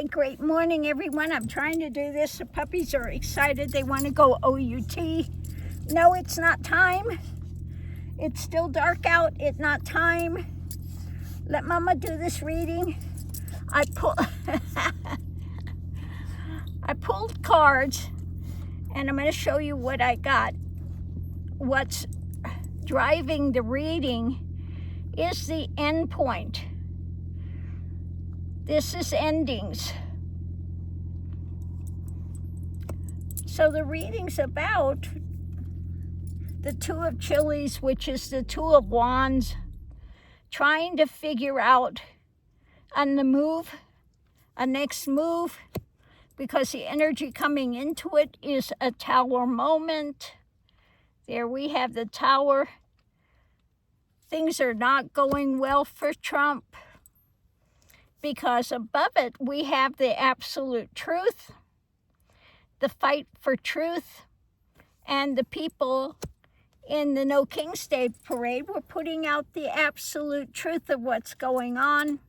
Okay, great morning, everyone. I'm trying to do this. The puppies are excited. They want to go OUT. No, it's not time. It's still dark out. It's not time. Let Mama do this reading. I pulled cards, and I'm going to show you what I got. What's driving the reading is the end point. This is endings. So the reading's about the Two of Chilies, which is the Two of Wands, trying to figure out on the move, a next move, because the energy coming into it is a Tower moment. There we have the Tower. Things are not going well for Trump, because above it we have the absolute truth, the fight for truth, and the people in the No King's Day parade were putting out the absolute truth of what's going on.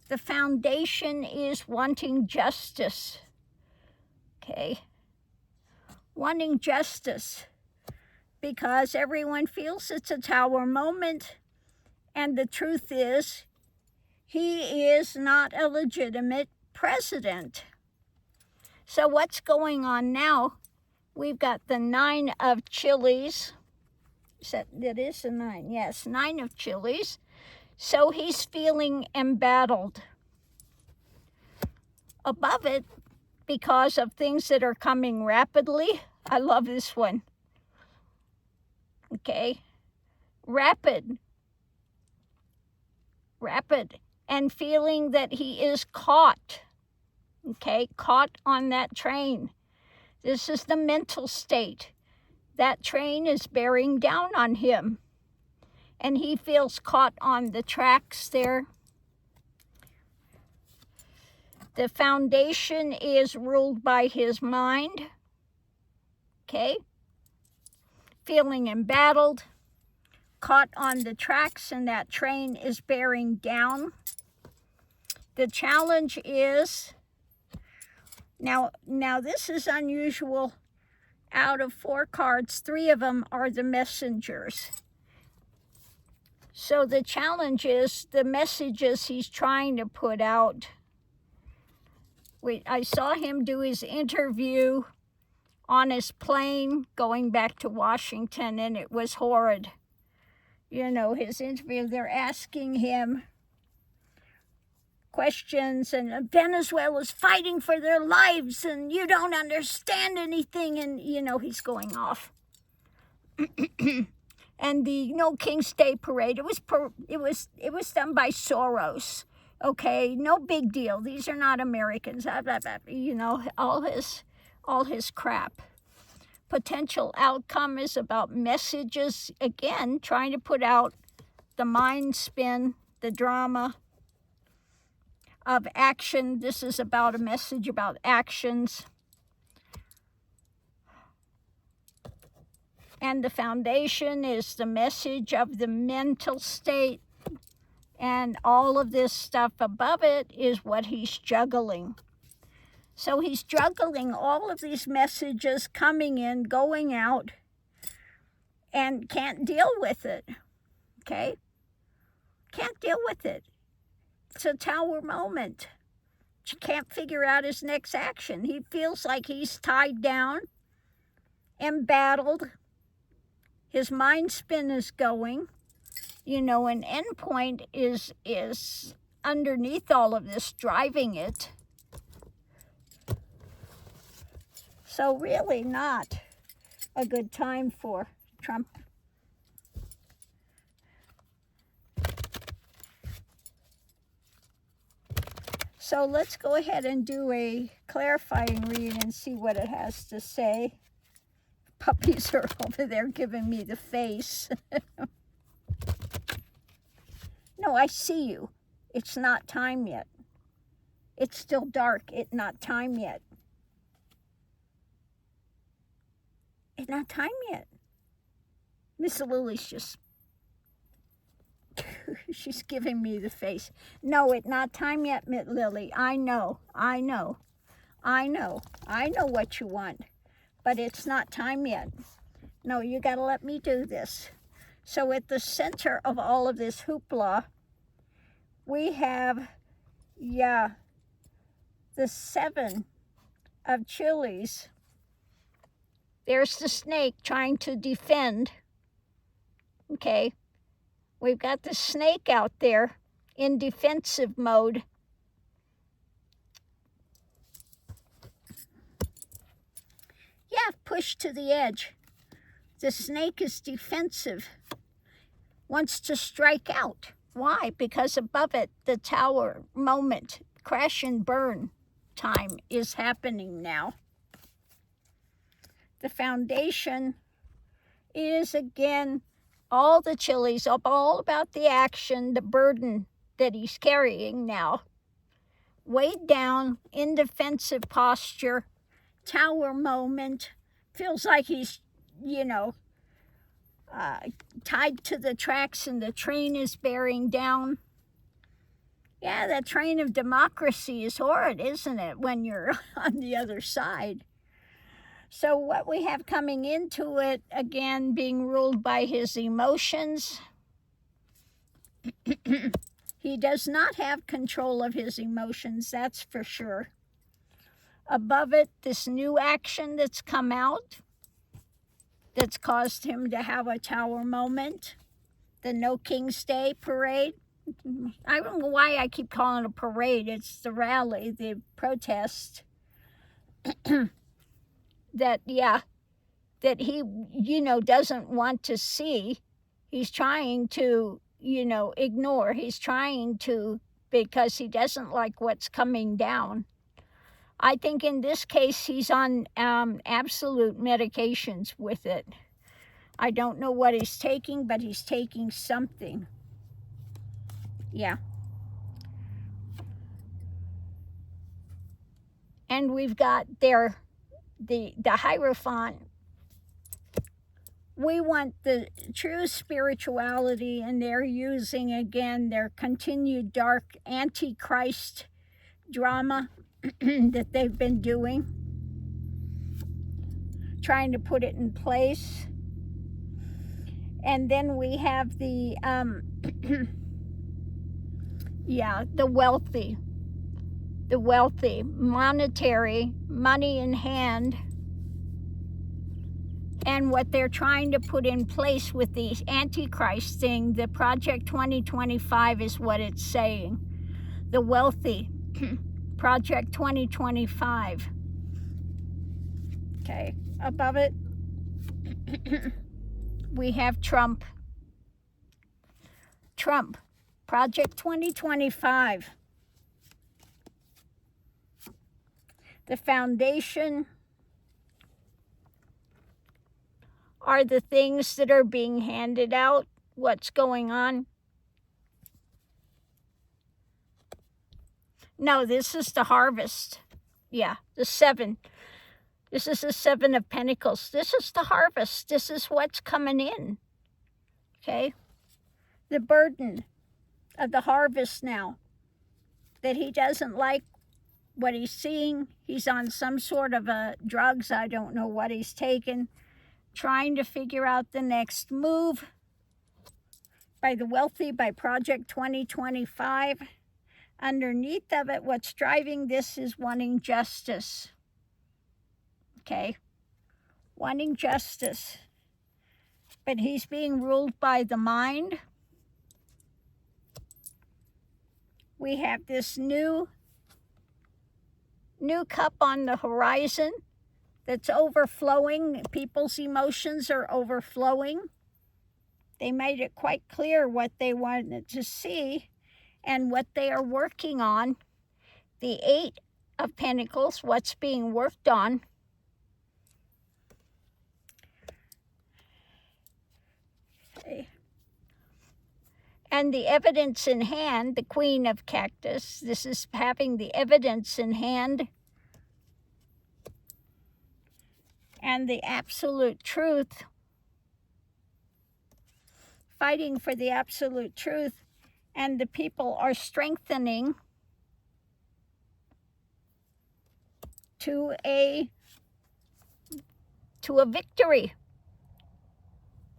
The foundation is wanting justice. Okay? Wanting justice because everyone feels it's a Tower moment, and the truth is he is not a legitimate president. So what's going on now? We've got the Nine of Chilies. That is a 9, yes, 9 of Chilies. So he's feeling embattled. Above it, because of things that are coming rapidly, I love this one. Okay, rapid, and feeling that he is caught. Okay, caught on that train. This is the mental state. That train is bearing down on him, and he feels caught on the tracks there. The foundation is ruled by his mind. Okay, feeling embattled, caught on the tracks, and that train is bearing down. The challenge is, now this is unusual. Out of 4 cards, 3 of them are the messengers. So the challenge is the messages he's trying to put out. I saw him do his interview on his plane going back to Washington, and it was horrid. You know, his interview, they're asking him questions, and Venezuela's fighting for their lives, and you don't understand anything, and you know, he's going off. And the No King's Day parade, it was done by Soros. Okay, no big deal. These are not Americans. You know, all his crap. Potential outcome is about messages, again, trying to put out the mind spin, the drama of action. This is about a message about actions. And the foundation is the message of the mental state. And all of this stuff above it is what he's juggling. So he's juggling all of these messages coming in, going out, and can't deal with it. Okay? Can't deal with it. It's a Tower moment. He can't figure out his next action. He feels like he's tied down, embattled. His mind spin is going. You know, an endpoint is underneath all of this, driving it. So really not a good time for Trump. So let's go ahead and do a clarifying read and see what it has to say. Puppies are over there giving me the face. No, I see you. It's not time yet. It's still dark. It's not time yet. It's not time yet. Miss Lily's just She's giving me the face. No, it's not time yet, Lily. I know what you want, but it's not time yet. No, you got to let me do this. So at the center of all of this hoopla, we have, the 7 of chilies. There's the snake trying to defend. Okay, we've got the snake out there in defensive mode. Yeah, pushed to the edge. The snake is defensive, wants to strike out. Why? Because above it, the tower moment, crash and burn time is happening now. The foundation is, again, all the chilies, all about the action, the burden that he's carrying now. Weighed down, in defensive posture, tower moment, feels like he's, tied to the tracks and the train is bearing down. Yeah, that train of democracy is horrid, isn't it, when you're on the other side? So what we have coming into it, again, being ruled by his emotions. He does not have control of his emotions, that's for sure. Above it, this new action that's come out, that's caused him to have a tower moment. The No King's Day parade. I don't know why I keep calling it a parade. It's the rally, the protest. that he, doesn't want to see. He's trying to, ignore. He's trying to, because he doesn't like what's coming down. I think in this case, he's on absolute medications with it. I don't know what he's taking, but he's taking something. Yeah. And we've got the Hierophant. We want the true spirituality, and they're using, again, their continued dark antichrist drama that they've been doing, trying to put it in place. And then we have the wealthy, monetary, money in hand, and what they're trying to put in place with the Antichrist thing. The Project 2025 is what it's saying. The wealthy, Project 2025. Okay, above it, we have Trump. Project 2025. The foundation are the things that are being handed out, what's going on. No, this is the harvest. Yeah, the 7. This is the 7 of Pentacles. This is the harvest. This is what's coming in. Okay? The burden of the harvest now. That he doesn't like what he's seeing. He's on some sort of drugs. I don't know what he's taken. Trying to figure out the next move. By the wealthy, by Project 2025. Underneath of it, what's driving this is wanting justice. Okay, wanting justice. But he's being ruled by the mind. We have this new cup on the horizon that's overflowing. People's emotions are overflowing. They made it quite clear what they wanted to see and what they are working on. The 8 of Pentacles, what's being worked on. Okay. And the evidence in hand, the Queen of Cactus. This is having the evidence in hand. And the absolute truth. fighting for the absolute truth, and the people are strengthening to a victory.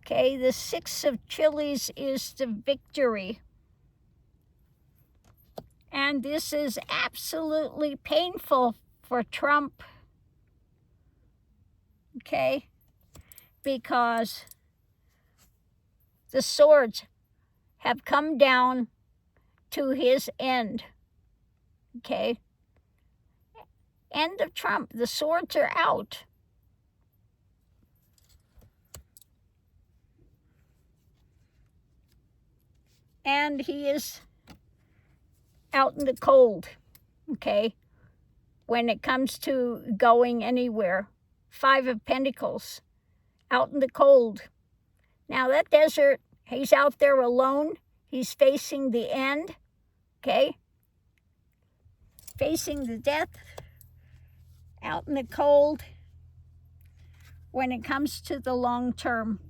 Okay, the 6 of chilies is the victory. And this is absolutely painful for Trump. Okay, because the swords have come down to his end. Okay, end of Trump. The swords are out. And he is out in the cold, okay, when it comes to going anywhere. 5 of Pentacles, out in the cold. Now that desert, he's out there alone. He's facing the end, okay? Facing the death, out in the cold when it comes to the long term,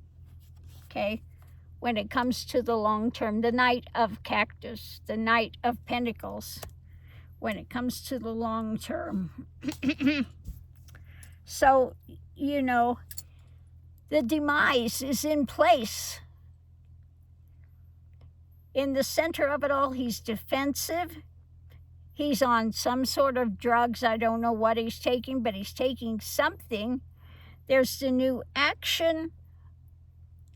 okay? When it comes to the long term, the Knight of Cactus, the Knight of Pentacles, when it comes to the long term. So, you know, the demise is in place. In the center of it all, he's defensive. He's on some sort of drugs. I don't know what he's taking, but he's taking something. There's the new action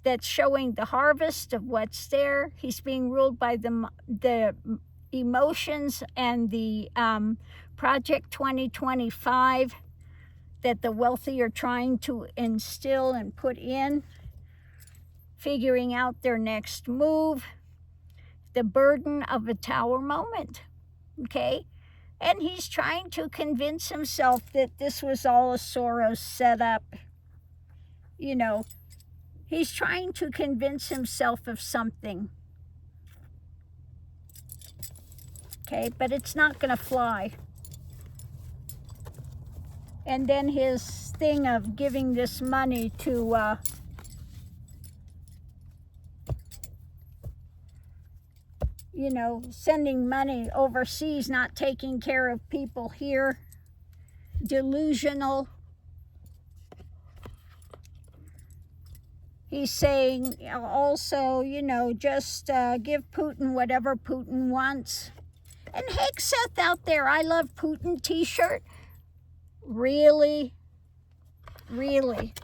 that's showing the harvest of what's there. He's being ruled by the emotions and the Project 2025 that the wealthy are trying to instill and put in, figuring out their next move, the burden of a Tower moment, okay? And he's trying to convince himself that this was all a Soros setup. You know, he's trying to convince himself of something. Okay, but it's not going to fly. And then his thing of giving this money to you know, sending money overseas, not taking care of people here, delusional. He's saying also, you know, just give Putin whatever Putin wants. And Hegseth out there, I love Putin t-shirt. Really? Really?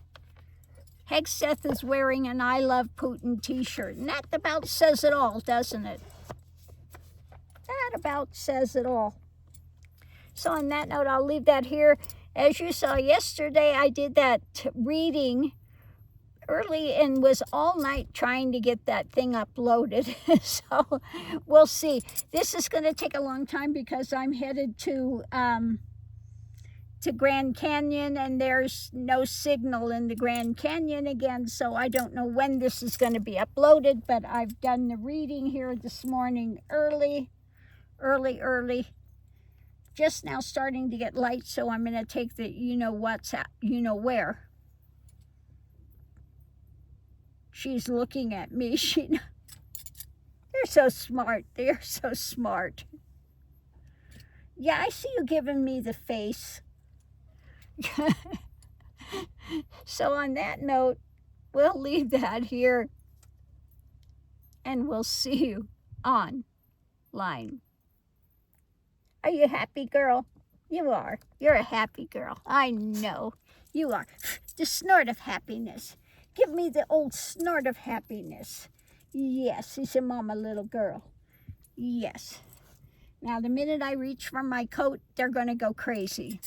Hegseth is wearing an I love Putin t-shirt. And that about says it all, doesn't it? That about says it all. So on that note, I'll leave that here. As you saw yesterday, I did that reading early and was all night trying to get that thing uploaded. So we'll see. This is going to take a long time because I'm headed to Grand Canyon, and there's no signal in the Grand Canyon again, so I don't know when this is going to be uploaded, but I've done the reading here this morning early. Just now starting to get light, so I'm going to take the you-know-what's out, you-know-where. She's looking at me. They're so smart. They're so smart. Yeah, I see you giving me the face. So on that note, we'll leave that here, and we'll see you online. Are you a happy girl? You are. You're a happy girl. I know. You are. The snort of happiness. Give me the old snort of happiness. Yes, he's a mama little girl. Yes. Now, the minute I reach for my coat, they're going to go crazy.